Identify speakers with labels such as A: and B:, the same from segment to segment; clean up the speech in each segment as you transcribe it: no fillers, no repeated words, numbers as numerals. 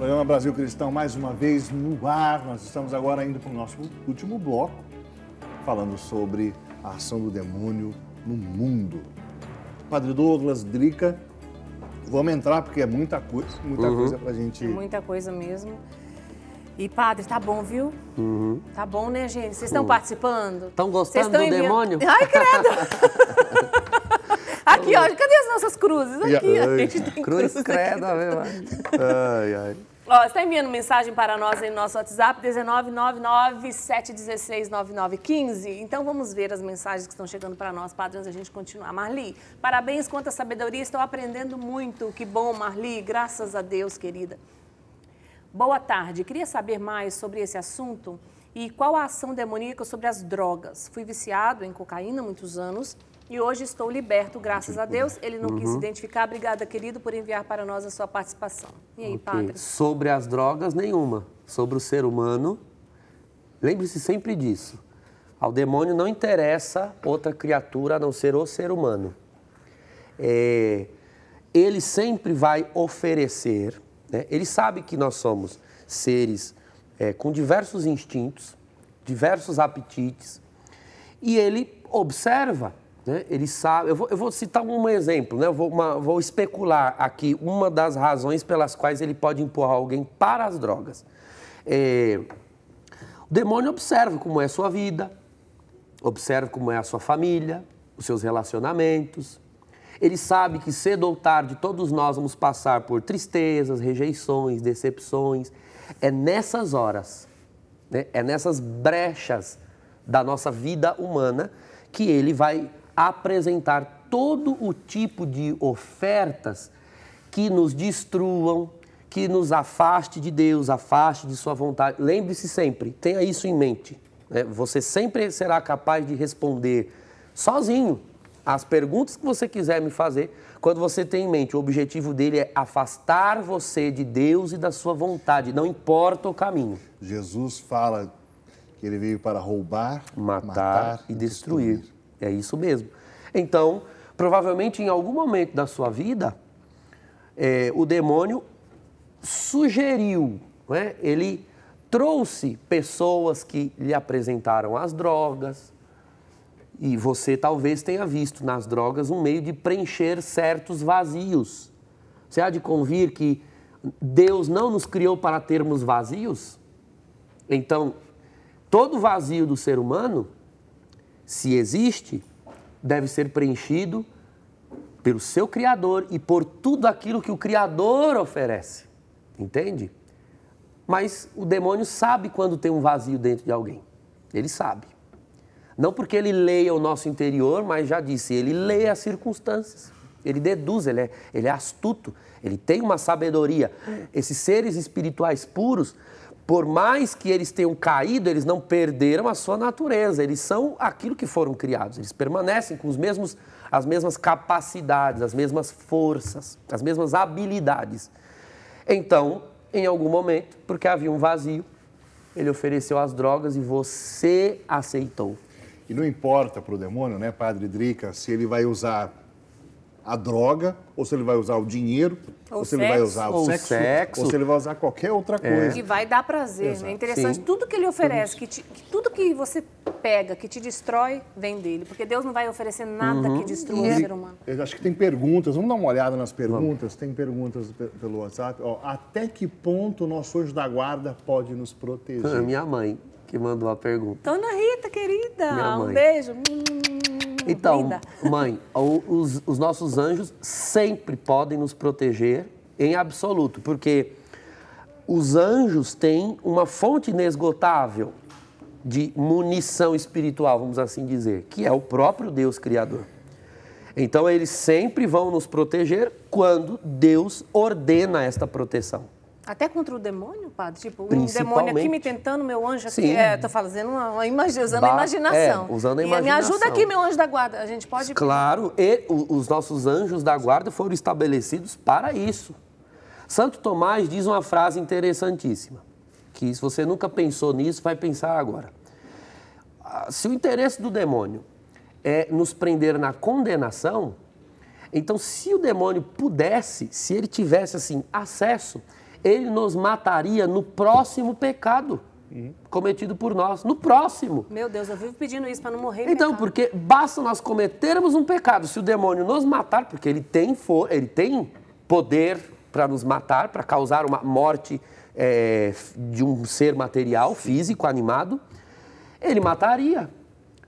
A: Programa Brasil Cristão, mais uma vez no ar. Nós estamos agora indo para o nosso último bloco, falando sobre a ação do demônio no mundo. Padre Douglas, Drica, vamos entrar porque é muita coisa para a gente...
B: É muita coisa mesmo. E, padre, tá bom, viu? Tá bom, né, gente? Vocês estão participando?
C: Estão gostando do demônio?
B: Ai, credo! Aqui, ó, cadê as nossas cruzes? Aqui, a gente tem
C: cruz credo,
B: aqui.
C: ai, ai.
B: Ó, você está enviando mensagem para nós em nosso WhatsApp, 19997169915. Então, vamos ver as mensagens que estão chegando para nós, padre, antes da gente continuar. Marli, parabéns, quanta sabedoria, estou aprendendo muito. Que bom, Marli, graças a Deus, querida. Boa tarde, queria saber mais sobre esse assunto e qual a ação demoníaca sobre as drogas. Fui viciado em cocaína há muitos anos e hoje estou liberto, graças a Deus. Ele não quis se identificar. Obrigada, querido, por enviar para nós a sua participação. E aí, padre?
C: Sobre as drogas, nenhuma. Sobre o ser humano, lembre-se sempre disso. Ao demônio não interessa outra criatura a não ser o ser humano. Ele sempre vai oferecer, né? Ele sabe que nós somos seres com diversos instintos, diversos apetites, e ele observa, né? Ele sabe. Eu vou citar um exemplo, né? Vou especular aqui uma das razões pelas quais ele pode empurrar alguém para as drogas. O demônio observa como é a sua vida, observa como é a sua família, os seus relacionamentos. Ele sabe que cedo ou tarde todos nós vamos passar por tristezas, rejeições, decepções. É nessas horas, né? É nessas brechas da nossa vida humana que ele vai apresentar todo o tipo de ofertas que nos destruam, que nos afaste de Deus, afaste de sua vontade. Lembre-se sempre, tenha isso em mente, né? Você sempre será capaz de responder sozinho as perguntas que você quiser me fazer, quando você tem em mente, o objetivo dele é afastar você de Deus e da sua vontade, não importa o caminho.
A: Jesus fala que ele veio para roubar,
C: matar e destruir. É isso mesmo. Então, provavelmente em algum momento da sua vida, o demônio sugeriu, né? Ele trouxe pessoas que lhe apresentaram as drogas, e você talvez tenha visto nas drogas um meio de preencher certos vazios. Você há de convir que Deus não nos criou para termos vazios? Então, todo vazio do ser humano, se existe, deve ser preenchido pelo seu Criador e por tudo aquilo que o Criador oferece. Entende? Mas o demônio sabe quando tem um vazio dentro de alguém. Ele sabe. Não porque ele leia o nosso interior, mas já disse, ele lê as circunstâncias, ele deduz, ele é astuto, ele tem uma sabedoria. Esses seres espirituais puros, por mais que eles tenham caído, eles não perderam a sua natureza, eles são aquilo que foram criados, eles permanecem com as mesmas capacidades, as mesmas forças, as mesmas habilidades. Então, em algum momento, porque havia um vazio, ele ofereceu as drogas e você aceitou.
A: E não importa para o demônio, né, Padre Drica, se ele vai usar a droga, ou se ele vai usar o dinheiro, ou se ele vai usar o sexo, ou se ele vai usar qualquer outra coisa.
B: Que vai dar prazer, né? É interessante, tudo que ele oferece, tudo que você pega, que te destrói, vem dele. Porque Deus não vai oferecer nada que destrua o ser humano.
A: Eu acho que tem perguntas, vamos dar uma olhada nas perguntas. Tem perguntas pelo WhatsApp. Ó, até que ponto o nosso anjo da guarda pode nos proteger?
C: Minha mãe que mandou a pergunta.
B: Dona Rita, querida, um
C: Minha mãe.
B: beijo.
C: Então,
B: Linda.
C: mãe, os nossos anjos sempre podem nos proteger em absoluto, porque os anjos têm uma fonte inesgotável de munição espiritual, vamos assim dizer, que é o próprio Deus Criador. Então, eles sempre vão nos proteger quando Deus ordena esta proteção.
B: Até contra o demônio, padre? Tipo, um demônio aqui me tentando, meu anjo aqui. Estou fazendo usando a imaginação.
C: Usando a imaginação.
B: Me ajuda aqui, meu anjo da guarda. A gente pode...
C: Claro, os nossos anjos da guarda foram estabelecidos para isso. Santo Tomás diz uma frase interessantíssima, que se você nunca pensou nisso, vai pensar agora. Se o interesse do demônio é nos prender na condenação, então se o demônio pudesse, se ele tivesse assim acesso, ele nos mataria no próximo pecado cometido por nós, no próximo.
B: Meu Deus, eu vivo pedindo isso para não morrer em
C: Então,
B: pecado.
C: porque basta nós cometermos um pecado, se o demônio nos matar, porque ele tem poder para nos matar, para causar uma morte de um ser material, físico, animado, ele mataria.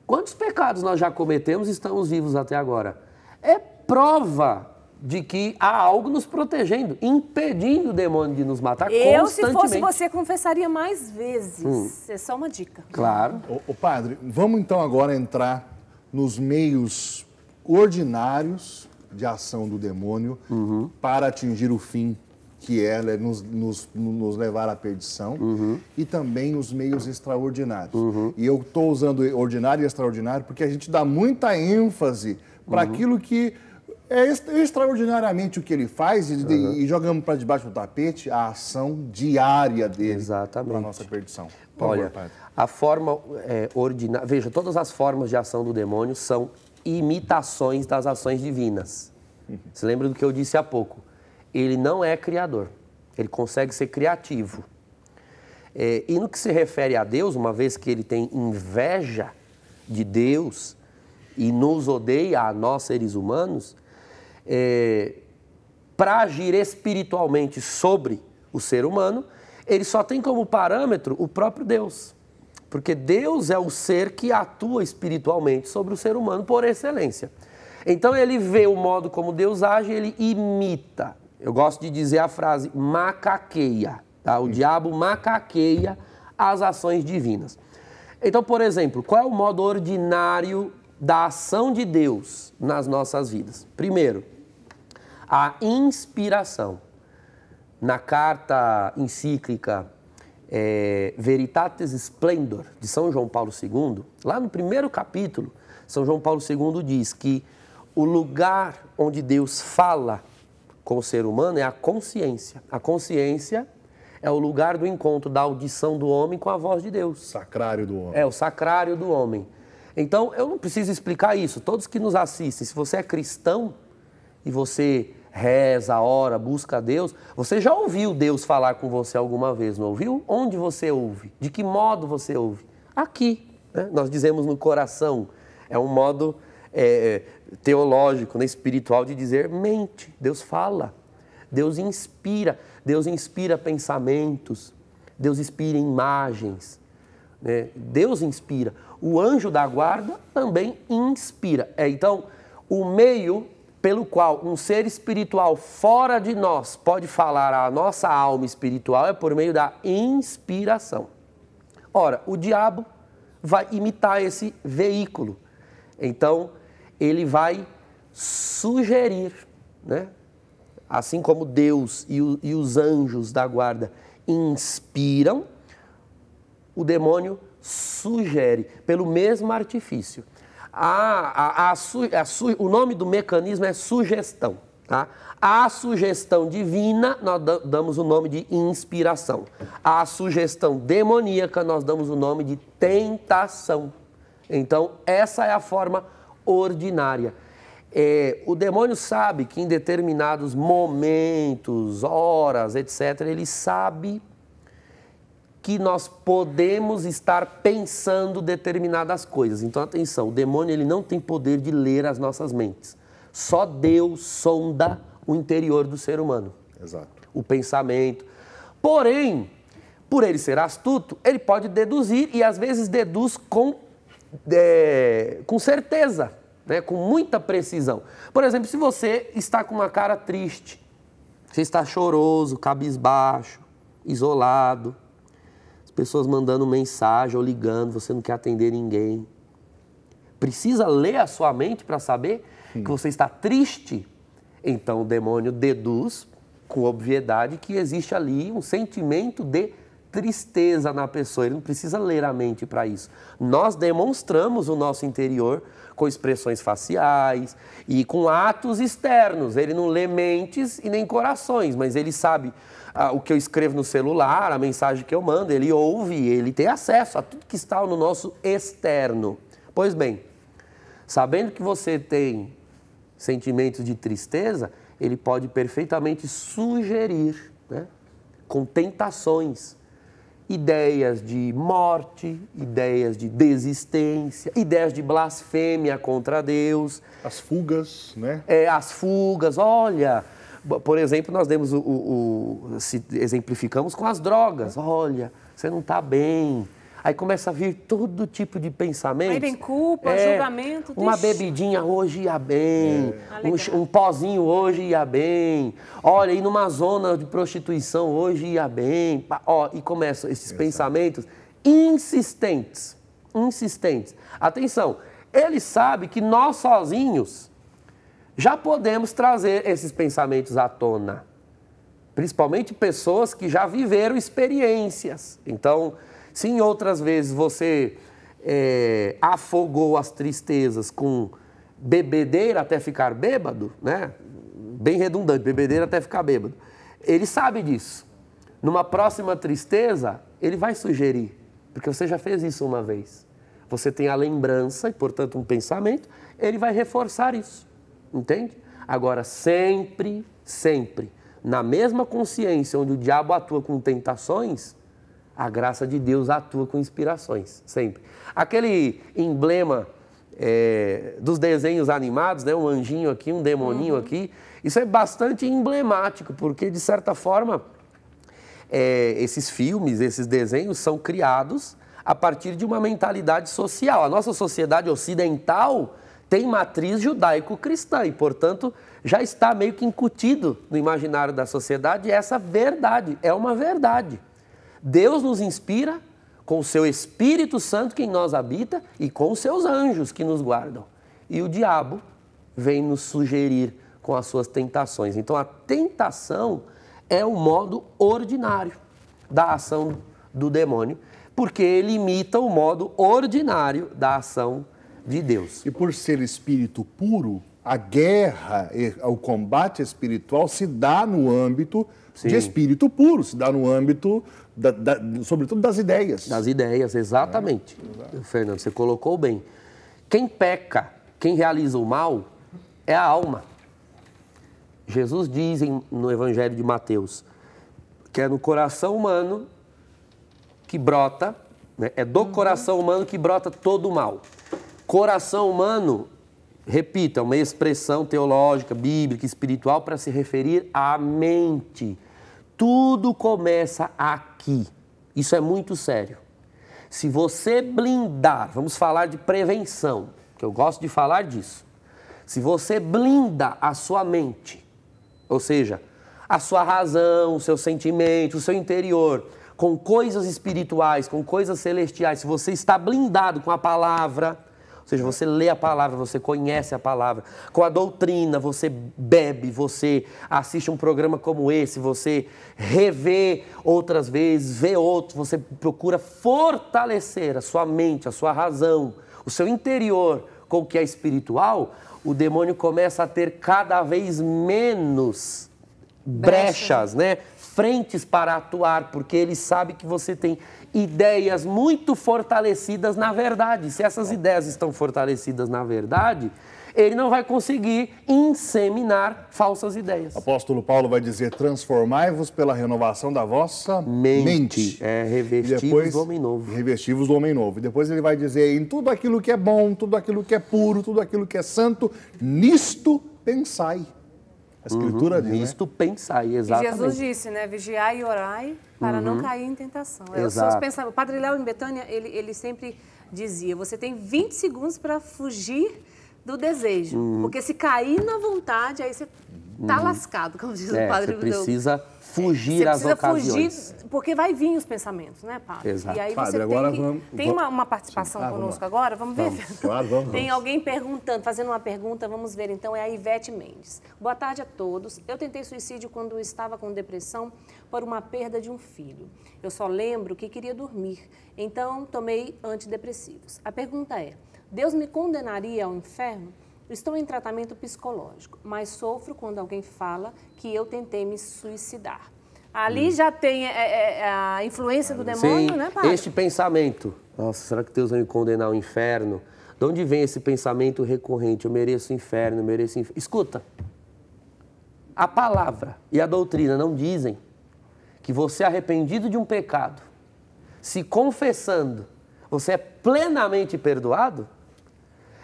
C: Quantos pecados nós já cometemos e estamos vivos até agora? É prova de que há algo nos protegendo, impedindo o demônio de nos matar
B: Eu,
C: constantemente.
B: se fosse você, confessaria mais vezes. É só uma dica.
C: Claro.
A: Ô, padre, vamos então agora entrar nos meios ordinários de ação do demônio para atingir o fim, que é nos levar à perdição, e também os meios extraordinários. E eu estou usando ordinário e extraordinário porque a gente dá muita ênfase para aquilo que é extraordinariamente o que ele faz e jogamos para debaixo do tapete a ação diária dele para a nossa perdição. Por
C: Olha,
A: favor, padre.
C: a forma ordinária... Veja, todas as formas de ação do demônio são imitações das ações divinas. Você lembra do que eu disse há pouco? Ele não é criador, ele consegue ser criativo. E no que se refere a Deus, uma vez que ele tem inveja de Deus e nos odeia a nós seres humanos, para agir espiritualmente sobre o ser humano, ele só tem como parâmetro o próprio Deus. Porque Deus é o ser que atua espiritualmente sobre o ser humano por excelência. Então ele vê o modo como Deus age, ele imita. Eu gosto de dizer a frase macaqueia. Tá? O diabo macaqueia as ações divinas. Então, por exemplo, qual é o modo ordinário da ação de Deus nas nossas vidas? Primeiro, a inspiração. Na carta encíclica Veritatis Splendor, de São João Paulo II, lá no primeiro capítulo, São João Paulo II diz que o lugar onde Deus fala com o ser humano é a consciência. A consciência é o lugar do encontro da audição do homem com a voz de Deus.
A: Sacrário do homem.
C: É o sacrário do homem. Então, eu não preciso explicar isso. Todos que nos assistem, se você é cristão e você reza, ora, busca a Deus, você já ouviu Deus falar com você alguma vez, não ouviu? Onde você ouve? De que modo você ouve? Aqui, né? Nós dizemos no coração. É um modo teológico, né, espiritual de dizer mente. Deus fala, Deus inspira pensamentos, Deus inspira imagens, né? Deus inspira. O anjo da guarda também inspira. Então, o meio pelo qual um ser espiritual fora de nós pode falar à nossa alma espiritual é por meio da inspiração. Ora, o diabo vai imitar esse veículo. Então, ele vai sugerir, né? Assim como Deus e os anjos da guarda inspiram, o demônio sugere pelo mesmo artifício. O nome do mecanismo é sugestão. Tá? A sugestão divina, nós damos o nome de inspiração. A sugestão demoníaca, nós damos o nome de tentação. Então, essa é a forma ordinária. O demônio sabe que em determinados momentos, horas, etc., ele sabe que nós podemos estar pensando determinadas coisas. Então, atenção, o demônio ele não tem poder de ler as nossas mentes. Só Deus sonda o interior do ser humano.
A: Exato.
C: O pensamento. Porém, por ele ser astuto, ele pode deduzir e às vezes deduz com certeza, né? Com muita precisão. Por exemplo, se você está com uma cara triste, você está choroso, cabisbaixo, isolado, as pessoas mandando mensagem ou ligando, você não quer atender ninguém. Precisa ler a sua mente para saber que você está triste? Então o demônio deduz com obviedade que existe ali um sentimento de tristeza na pessoa. Ele não precisa ler a mente para isso. Nós demonstramos o nosso interior com expressões faciais e com atos externos. Ele não lê mentes e nem corações, mas ele sabe o que eu escrevo no celular, a mensagem que eu mando, ele ouve, ele tem acesso a tudo que está no nosso externo. Pois bem, sabendo que você tem sentimentos de tristeza, ele pode perfeitamente sugerir, né, com tentações, ideias de morte, ideias de desistência, ideias de blasfêmia contra Deus.
A: As fugas, né?
C: As fugas, olha... Por exemplo, nós demos se exemplificamos com as drogas. Olha, você não está bem. Aí começa a vir todo tipo de pensamentos.
B: Aí vem culpa, julgamento.
C: Uma bebidinha hoje ia bem, um pozinho hoje ia bem. Olha, ir numa zona de prostituição hoje ia bem. E começam esses pensamentos insistentes. Atenção, ele sabe que nós sozinhos já podemos trazer esses pensamentos à tona. Principalmente pessoas que já viveram experiências. Então, se em outras vezes você afogou as tristezas com bebedeira até ficar bêbado, né? Bem redundante, bebedeira até ficar bêbado. Ele sabe disso. Numa próxima tristeza, ele vai sugerir, porque você já fez isso uma vez. Você tem a lembrança e, portanto, um pensamento, ele vai reforçar isso. Entende? Agora, sempre, na mesma consciência onde o diabo atua com tentações, a graça de Deus atua com inspirações, sempre. Aquele emblema dos desenhos animados, né? Um anjinho aqui, um demoninho aqui, isso é bastante emblemático, porque, de certa forma, esses filmes, esses desenhos são criados a partir de uma mentalidade social. A nossa sociedade ocidental tem matriz judaico-cristã e, portanto, já está meio que incutido no imaginário da sociedade essa verdade, é uma verdade. Deus nos inspira com o seu Espírito Santo que em nós habita e com os seus anjos que nos guardam. E o diabo vem nos sugerir com as suas tentações. Então, a tentação é o modo ordinário da ação do demônio, porque ele imita o modo ordinário da ação de Deus.
A: E por ser espírito puro, a guerra, o combate espiritual se dá no âmbito de espírito puro, se dá no âmbito, sobretudo, das ideias.
C: Das ideias, exatamente. Fernando, você colocou bem. Quem peca, quem realiza o mal, é a alma. Jesus diz no Evangelho de Mateus que é no coração humano que brota, né? É do coração humano que brota todo o mal. Coração humano, repito, é uma expressão teológica, bíblica, espiritual para se referir à mente. Tudo começa aqui. Isso é muito sério. Se você blindar, vamos falar de prevenção, que eu gosto de falar disso. Se você blinda a sua mente, ou seja, a sua razão, o seu sentimento, o seu interior, com coisas espirituais, com coisas celestiais, se você está blindado com a palavra, ou seja, você lê a palavra, você conhece a palavra, com a doutrina, você bebe, você assiste um programa como esse, você revê outras vezes, vê outros, você procura fortalecer a sua mente, a sua razão, o seu interior com o que é espiritual, o demônio começa a ter cada vez menos brechas, né? Frentes para atuar, porque ele sabe que você tem ideias muito fortalecidas na verdade. Se essas ideias estão fortalecidas na verdade, ele não vai conseguir inseminar falsas ideias.
A: O apóstolo Paulo vai dizer, transformai-vos pela renovação da vossa mente.
C: Revestivos do homem novo.
A: Revestivos do homem novo. E depois ele vai dizer, em tudo aquilo que é bom, tudo aquilo que é puro, tudo aquilo que é santo, nisto pensai. A Escritura diz,
C: nisto pensai, exatamente.
B: E Jesus disse, né? Vigiai e orai para não cair em tentação. O Padre Léo em Betânia, ele sempre dizia, você tem 20 segundos para fugir do desejo. Porque se cair na vontade, aí você tá lascado, como diz o Padre.
C: Você precisa fugir às ocasiões.
B: Fugir, porque vai vir os pensamentos, né, Padre?
C: Exato.
B: E aí
A: Padre,
B: você
A: agora
B: tem uma participação conosco agora? Vamos ver?
A: Claro, vamos.
B: Tem alguém perguntando, fazendo uma pergunta, vamos ver então, é a Ivete Mendes. Boa tarde a todos. Eu tentei suicídio quando estava com depressão por uma perda de um filho. Eu só lembro que queria dormir, então tomei antidepressivos. A pergunta é, Deus me condenaria ao inferno? Estou em tratamento psicológico, mas sofro quando alguém fala que eu tentei me suicidar. Ali já tem a influência do demônio, né, Padre?
C: Este pensamento, nossa, será que Deus vai me condenar ao inferno? De onde vem esse pensamento recorrente? Eu mereço o inferno, eu mereço o inferno. Escuta, a palavra e a doutrina não dizem que você é arrependido de um pecado, se confessando, você é plenamente perdoado?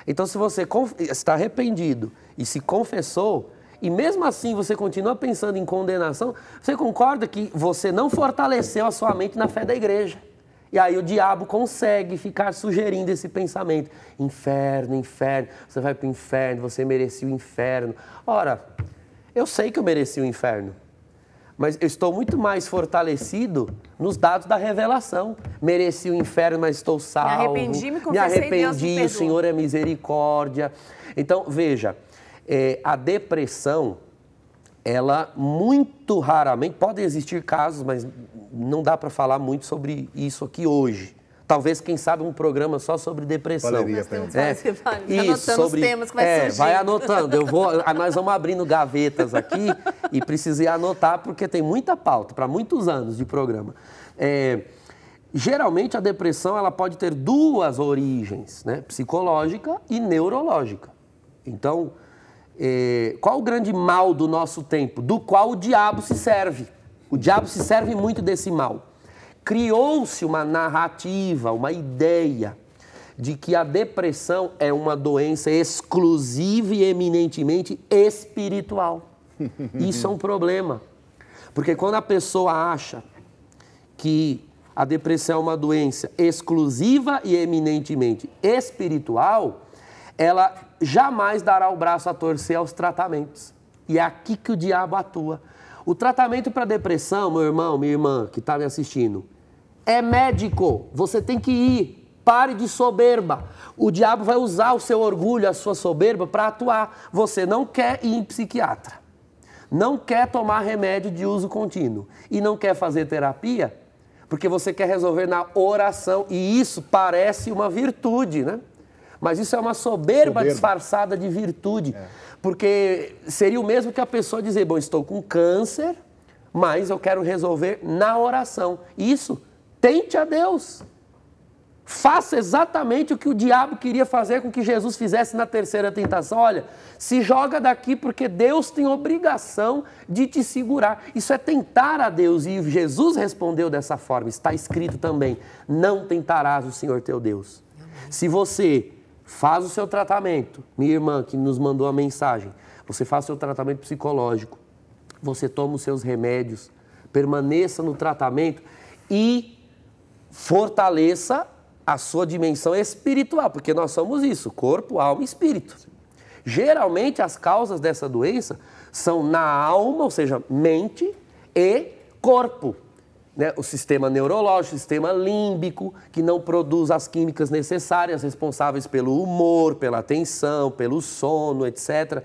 C: Então, se você está arrependido e se confessou, e mesmo assim você continua pensando em condenação, você concorda que você não fortaleceu a sua mente na fé da igreja? E aí o diabo consegue ficar sugerindo esse pensamento. Inferno, inferno, você vai para o inferno, você merecia o inferno. Ora, eu sei que eu mereci o inferno, mas eu estou muito mais fortalecido nos dados da revelação. Mereci o inferno, mas estou salvo. Me
B: arrependi, me confessei, Deus me perdoou.
C: O Senhor é misericórdia. Então, veja, a depressão, ela muito raramente, podem existir casos, mas não dá para falar muito sobre isso aqui hoje. Talvez, quem sabe, um programa só sobre depressão.
B: Nós temos anotando os temas que vai surgir.
C: Vai anotando. Nós vamos abrindo gavetas aqui e precisei anotar porque tem muita pauta, para muitos anos de programa. Geralmente, a depressão ela pode ter duas origens, né? Psicológica e neurológica. Então, qual o grande mal do nosso tempo? Do qual o diabo se serve. O diabo se serve muito desse mal. Criou-se uma narrativa, uma ideia de que a depressão é uma doença exclusiva e eminentemente espiritual. Isso é um problema. Porque quando a pessoa acha que a depressão é uma doença exclusiva e eminentemente espiritual, ela jamais dará o braço a torcer aos tratamentos. E é aqui que o diabo atua. O tratamento para depressão, meu irmão, minha irmã que está me assistindo, é médico. Você tem que ir. Pare de soberba. O diabo vai usar o seu orgulho, a sua soberba para atuar. Você não quer ir em psiquiatra. Não quer tomar remédio de uso contínuo. E não quer fazer terapia porque você quer resolver na oração. E isso parece uma virtude, né? Mas isso é uma soberba disfarçada de virtude. Porque seria o mesmo que a pessoa dizer, bom, estou com câncer, mas eu quero resolver na oração. Isso, tente a Deus. Faça exatamente o que o diabo queria fazer com que Jesus fizesse na terceira tentação. Olha, se joga daqui porque Deus tem obrigação de te segurar. Isso é tentar a Deus. E Jesus respondeu dessa forma. Está escrito também, não tentarás o Senhor teu Deus. Se você faz o seu tratamento, minha irmã que nos mandou a mensagem, você faz o seu tratamento psicológico, você toma os seus remédios, permaneça no tratamento e fortaleça a sua dimensão espiritual, porque nós somos isso, corpo, alma e espírito. Geralmente as causas dessa doença são na alma, ou seja, mente e corpo. Né? O sistema neurológico, o sistema límbico, que não produz as químicas necessárias, responsáveis pelo humor, pela atenção, pelo sono, etc.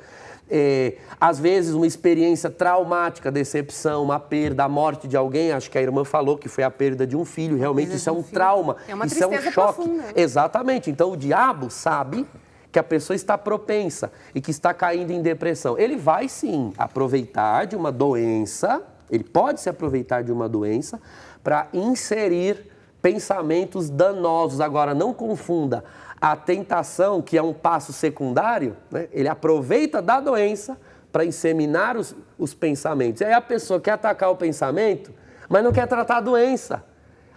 C: Às vezes uma experiência traumática, decepção, uma perda, a morte de alguém, acho que a irmã falou que foi a perda de um filho, realmente isso é um trauma, isso é um choque. Profunda. Exatamente, então o diabo sabe que a pessoa está propensa e que está caindo em depressão. Ele vai sim aproveitar de uma doença, ele pode se aproveitar de uma doença para inserir pensamentos danosos. Agora, não confunda a tentação, que é um passo secundário, né? Ele aproveita da doença para inseminar os pensamentos. E aí a pessoa quer atacar o pensamento, mas não quer tratar a doença.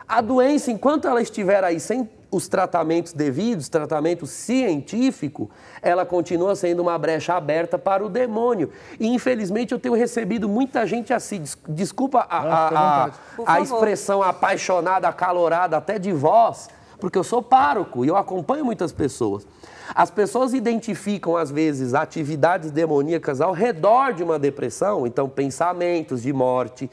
C: A doença, enquanto ela estiver aí sem os tratamentos devidos, tratamento científico, ela continua sendo uma brecha aberta para o demônio. E, infelizmente, eu tenho recebido muita gente assim, desculpa a expressão apaixonada, acalorada, até de voz, porque eu sou pároco e eu acompanho muitas pessoas. As pessoas identificam, às vezes, atividades demoníacas ao redor de uma depressão, então pensamentos de morte,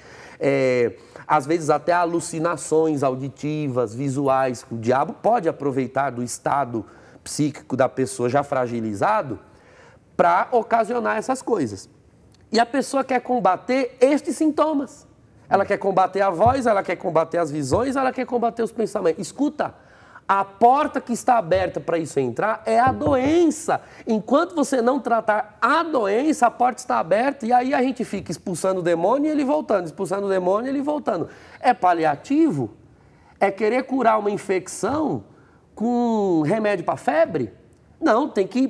C: às vezes até alucinações auditivas, visuais. O diabo pode aproveitar do estado psíquico da pessoa já fragilizado para ocasionar essas coisas. E a pessoa quer combater estes sintomas. Ela quer combater a voz, ela quer combater as visões, ela quer combater os pensamentos. Escuta, a porta que está aberta para isso entrar é a doença. Enquanto você não tratar a doença, a porta está aberta e aí a gente fica expulsando o demônio e ele voltando, expulsando o demônio e ele voltando. É paliativo? É querer curar uma infecção com remédio para febre? Não, tem que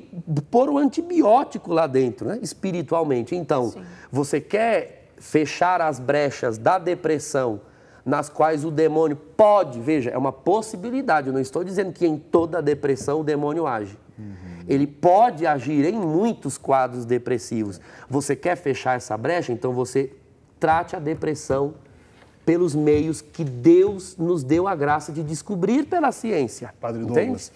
C: pôr o antibiótico lá dentro, né? Espiritualmente. Então, você quer fechar as brechas da depressão, nas quais o demônio pode, veja, é uma possibilidade, eu não estou dizendo que em toda depressão o demônio age. Ele pode agir em muitos quadros depressivos. Você quer fechar essa brecha? Então você trate a depressão pelos meios que Deus nos deu a graça de descobrir pela ciência.
A: Padre Douglas,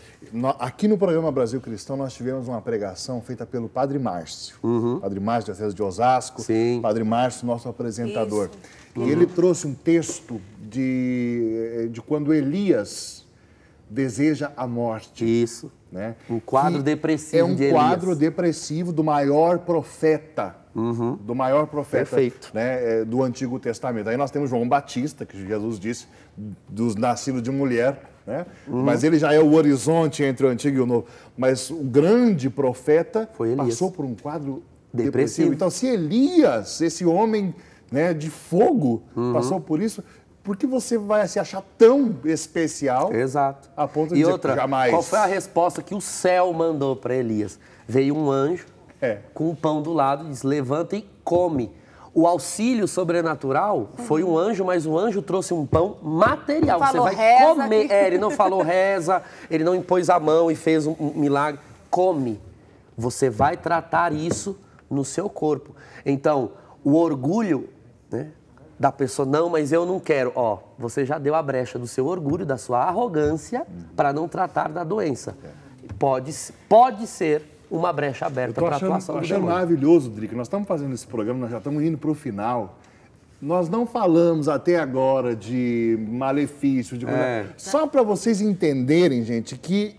A: aqui no programa Brasil Cristão nós tivemos uma pregação feita pelo Padre Márcio. Padre Márcio da Diocese de Osasco.
C: Sim.
A: Padre Márcio, nosso apresentador.
B: Isso.
A: E ele trouxe um texto de quando Elias deseja a morte.
C: Isso.
A: Né?
C: Um quadro depressivo de
A: É um
C: Elias.
A: quadro depressivo do maior profeta. Do maior profeta,
C: Perfeito.
A: né, do Antigo Testamento. Aí nós temos João Batista, que Jesus disse, dos nascidos de mulher, né? Mas ele já é o horizonte entre o Antigo e o Novo. Mas o grande profeta
C: Foi Elias.
A: passou por um quadro
C: Depressivo.
A: depressivo. Então, se Elias, esse homem, né, de fogo, passou por isso, por que você vai se achar tão especial?
C: Exato.
A: A ponto de
C: e
A: dizer,
C: outra,
A: jamais.
C: qual foi a resposta que o céu mandou para Elias? Veio um anjo com o pão do lado e diz, levanta e come. O auxílio sobrenatural foi um anjo, mas o anjo trouxe um pão material.
B: Falou,
C: você vai
B: reza
C: comer.
B: aqui.
C: Ele não falou reza, ele não impôs a mão e fez um milagre. Come. Você vai tratar isso no seu corpo. Então, o orgulho, né, da pessoa, não, mas eu não quero. Ó, você já deu a brecha do seu orgulho, da sua arrogância, para não tratar da doença. Pode ser uma brecha aberta para a atuação do
A: achando
C: demônio.
A: maravilhoso, Drica. Nós estamos fazendo esse programa, nós já estamos indo para o final. Nós não falamos até agora de malefício, de coisa. Só para vocês entenderem, gente, que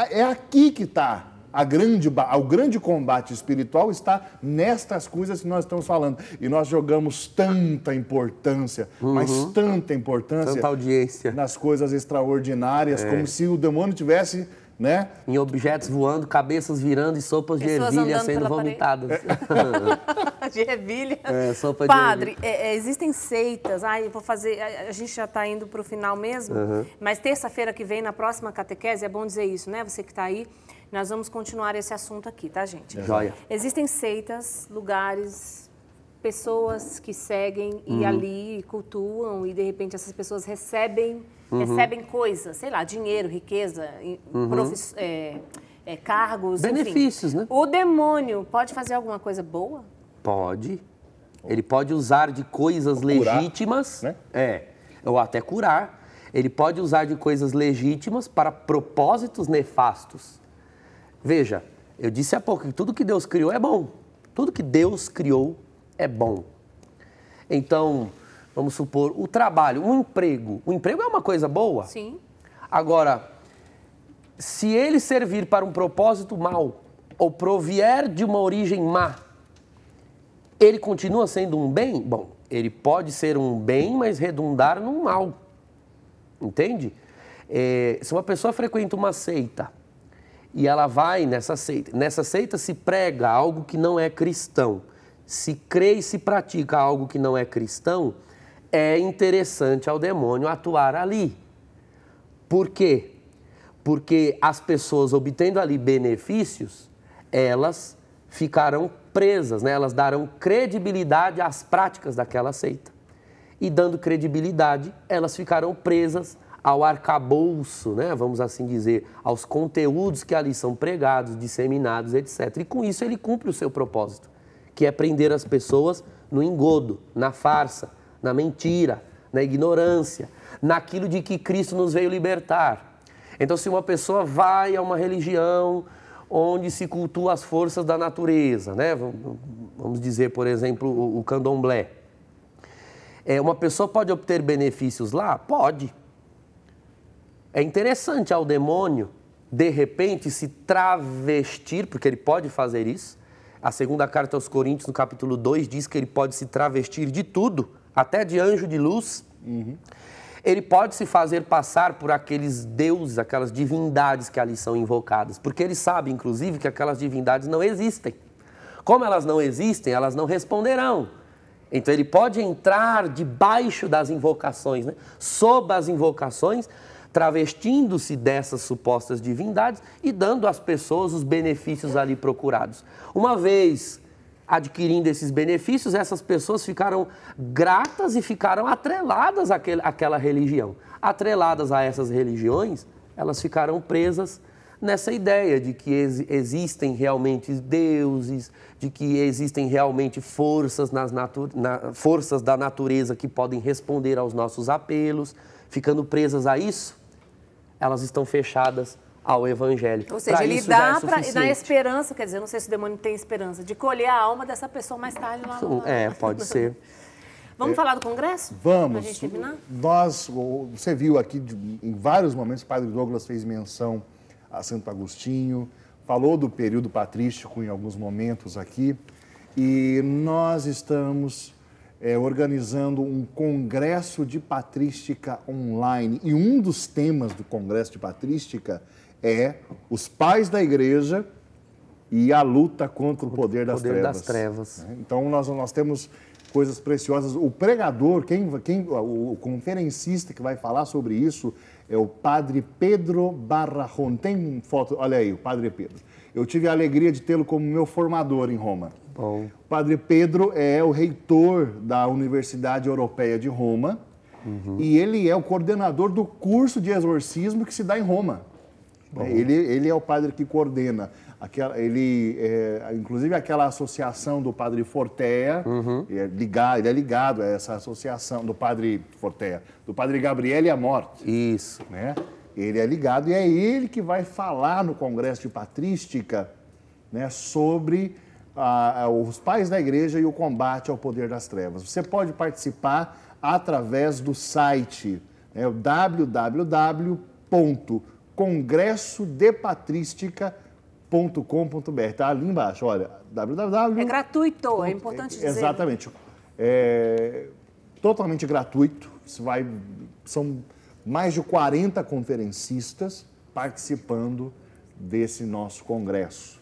A: é aqui que está o grande combate espiritual, está nestas coisas que nós estamos falando. E nós jogamos tanta importância, mas tanta importância,
C: Tanta audiência.
A: nas coisas extraordinárias, como se o demônio tivesse, né?
C: Em objetos voando, cabeças virando e sopas de
B: Pessoas
C: ervilha
B: andando
C: sendo
B: pela
C: vomitadas.
B: De ervilha.
C: Sopa de
B: Padre, existem seitas. Eu vou fazer. A gente já está indo para o final mesmo, mas terça-feira que vem, na próxima catequese, é bom dizer isso, né? Você que está aí, nós vamos continuar esse assunto aqui, tá, gente?
C: Joia.
B: Existem seitas, lugares, pessoas que seguem e ali cultuam e de repente essas pessoas recebem coisas, sei lá, dinheiro, riqueza, cargos,
C: benefícios,
B: enfim.
C: né?
B: O demônio pode fazer alguma coisa boa?
C: Pode. Ele pode usar de coisas legítimas,
A: né?
C: Ou até curar. Ele pode usar de coisas legítimas para propósitos nefastos. Veja, eu disse há pouco que tudo que Deus criou é bom. Tudo que Deus criou é bom. Então, vamos supor, o trabalho, o emprego. O emprego é uma coisa boa?
B: Sim.
C: Agora, se ele servir para um propósito mau ou provier de uma origem má, ele continua sendo um bem? Bom, ele pode ser um bem, mas redundar num mal. Entende? Se uma pessoa frequenta uma seita e ela vai nessa seita se prega algo que não é cristão, se crê e se pratica algo que não é cristão, é interessante ao demônio atuar ali. Por quê? Porque as pessoas obtendo ali benefícios, elas ficarão presas, né? Elas darão credibilidade às práticas daquela seita. E dando credibilidade, elas ficarão presas ao arcabouço, né? Vamos assim dizer, aos conteúdos que ali são pregados, disseminados, etc. E com isso ele cumpre o seu propósito, que é prender as pessoas no engodo, na farsa, na mentira, na ignorância, naquilo de que Cristo nos veio libertar. Então, se uma pessoa vai a uma religião onde se cultua as forças da natureza, né? Vamos dizer, por exemplo, o candomblé. Uma pessoa pode obter benefícios lá? Pode. É interessante ao demônio, de repente, se travestir, porque ele pode fazer isso. A segunda carta aos Coríntios, no capítulo 2, diz que ele pode se travestir de tudo, até de anjo de luz. Ele pode se fazer passar por aqueles deuses, aquelas divindades que ali são invocadas, porque ele sabe, inclusive, que aquelas divindades não existem. Como elas não existem, elas não responderão. Então ele pode entrar debaixo das invocações, né? Sob as invocações, travestindo-se dessas supostas divindades e dando às pessoas os benefícios ali procurados. Uma vez adquirindo esses benefícios, essas pessoas ficaram gratas e ficaram atreladas àquela religião. Atreladas a essas religiões, elas ficaram presas nessa ideia de que existem realmente deuses, de que existem realmente forças, forças da natureza que podem responder aos nossos apelos. Ficando presas a isso, elas estão fechadas ao Evangelho.
B: Ou seja, ele dá na esperança, quer dizer, não sei se o demônio tem esperança, de colher a alma dessa pessoa mais tarde lá.
C: Pode ser.
B: Vamos falar do Congresso?
A: Vamos.
B: Pra gente terminar?
A: Você viu aqui, em vários momentos, o Padre Douglas fez menção a Santo Agostinho, falou do período patrístico em alguns momentos aqui, e nós estamos organizando um congresso de patrística online, e um dos temas do congresso de patrística é os pais da igreja e a luta contra o poder das trevas. Então nós temos coisas preciosas. O pregador, o conferencista que vai falar sobre isso é o Padre Pedro Barrahón. Tem foto, olha aí, o Padre Pedro. Eu tive a alegria de tê-lo como meu formador em Roma.
C: Bom.
A: O Padre Pedro é o reitor da Universidade Europeia de Roma e ele é o coordenador do curso de exorcismo que se dá em Roma. Ele é o padre que coordena. Inclusive aquela associação do Padre Fortea, ele é ligado a essa associação do Padre Fortea, do Padre Gabriele Amorth.
C: Isso.
A: Né? Ele é ligado e é ele que vai falar no Congresso de Patrística, né, sobre os pais da igreja e o combate ao poder das trevas. Você pode participar através do site, né, www.congressodepatristica.com.br. Está ali embaixo, olha, www.
B: É gratuito, é importante dizer.
A: Exatamente. É totalmente gratuito. São mais de 40 conferencistas participando desse nosso congresso.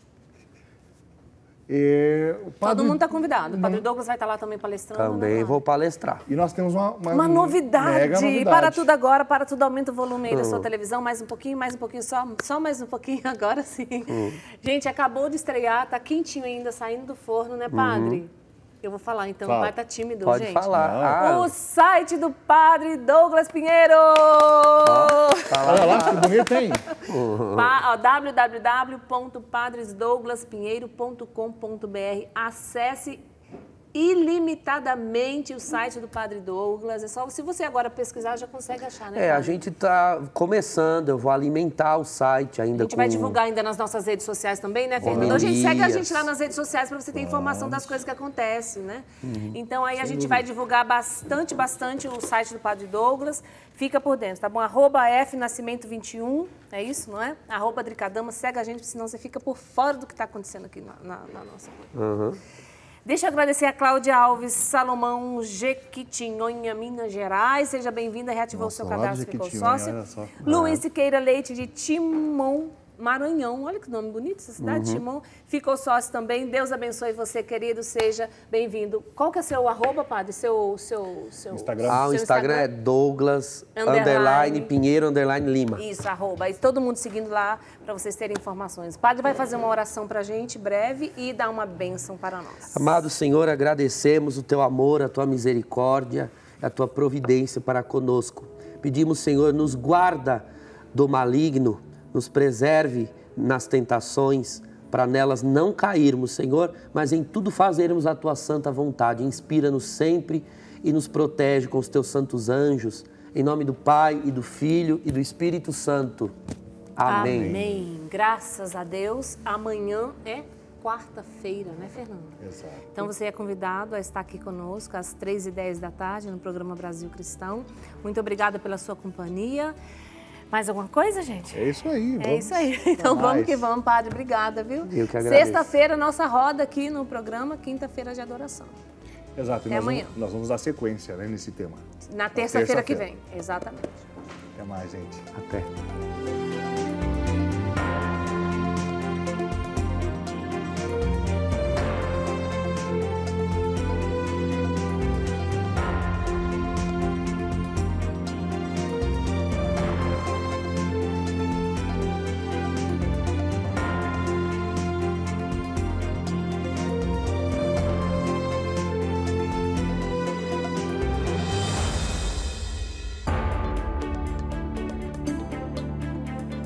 B: Todo mundo está convidado. O Padre Douglas vai estar lá também palestrando.
C: Também vou palestrar.
A: E nós temos uma
B: novidade.
A: Mega novidade.
B: Para tudo agora, para tudo, aumenta o volume aí da sua televisão. Mais um pouquinho, só mais um pouquinho, agora sim. Gente, acabou de estrear, tá quentinho ainda, saindo do forno, né, Padre? Eu vou falar, então, vai estar tímido,
C: Pode
B: gente.
C: falar.
B: O site do Padre Douglas Pinheiro!
A: Olha lá, que bonito, hein?
B: www.padresdouglaspinheiro.com.br. Acesse ilimitadamente o site do Padre Douglas. É só, se você agora pesquisar, já consegue achar, né, Padre?
C: A gente está começando, eu vou alimentar o site ainda.
B: A gente vai divulgar ainda nas nossas redes sociais também, né, Fernando? Gente, segue a gente lá nas redes sociais para você ter informação das coisas que acontecem, né? Então aí a gente vai divulgar bastante o site do Padre Douglas. Fica por dentro, tá bom? @fnascimento21, é isso, não é? @Dricadama, segue a gente, senão você fica por fora do que está acontecendo aqui na nossa coisa. Deixa eu agradecer a Cláudia Alves Salomão, Jequitinhonha, Minas Gerais. Seja bem-vinda, reativou o seu cadastro, ficou sócio. Luiz Siqueira Leite, de Timon, Maranhão. Olha que nome bonito, essa cidade, Timon. Ficou sócio também. Deus abençoe você, querido. Seja bem-vindo. Qual que é seu arroba, Padre? Seu
A: Instagram.
C: O Instagram é Douglas Pinheiro Lima.
B: Isso, arroba. E todo mundo seguindo lá para vocês terem informações. O Padre vai fazer uma oração para a gente breve e dar uma bênção para nós.
C: Amado Senhor, agradecemos o teu amor, a tua misericórdia, a tua providência para conosco. Pedimos, Senhor, nos guarda do maligno, nos preserve nas tentações, para nelas não cairmos, Senhor, mas em tudo fazermos a tua santa vontade. Inspira-nos sempre e nos protege com os teus santos anjos. Em nome do Pai, e do Filho, e do Espírito Santo. Amém.
B: Amém. Graças a Deus. Amanhã é quarta-feira, né, Fernando?
A: Exato.
B: Então você é convidado a estar aqui conosco às 3h10 da tarde no programa Brasil Cristão. Muito obrigada pela sua companhia. Mais alguma coisa, gente?
A: É isso aí.
B: É isso aí. Então vamos que vamos, Padre. Obrigada, viu?
C: Eu que agradeço.
B: Sexta-feira, nossa roda aqui no programa, quinta-feira de adoração.
A: Exato.
B: Até amanhã.
A: Nós vamos dar sequência, né, nesse tema.
B: Na terça-feira que vem. Exatamente.
A: Até mais, gente.
C: Até.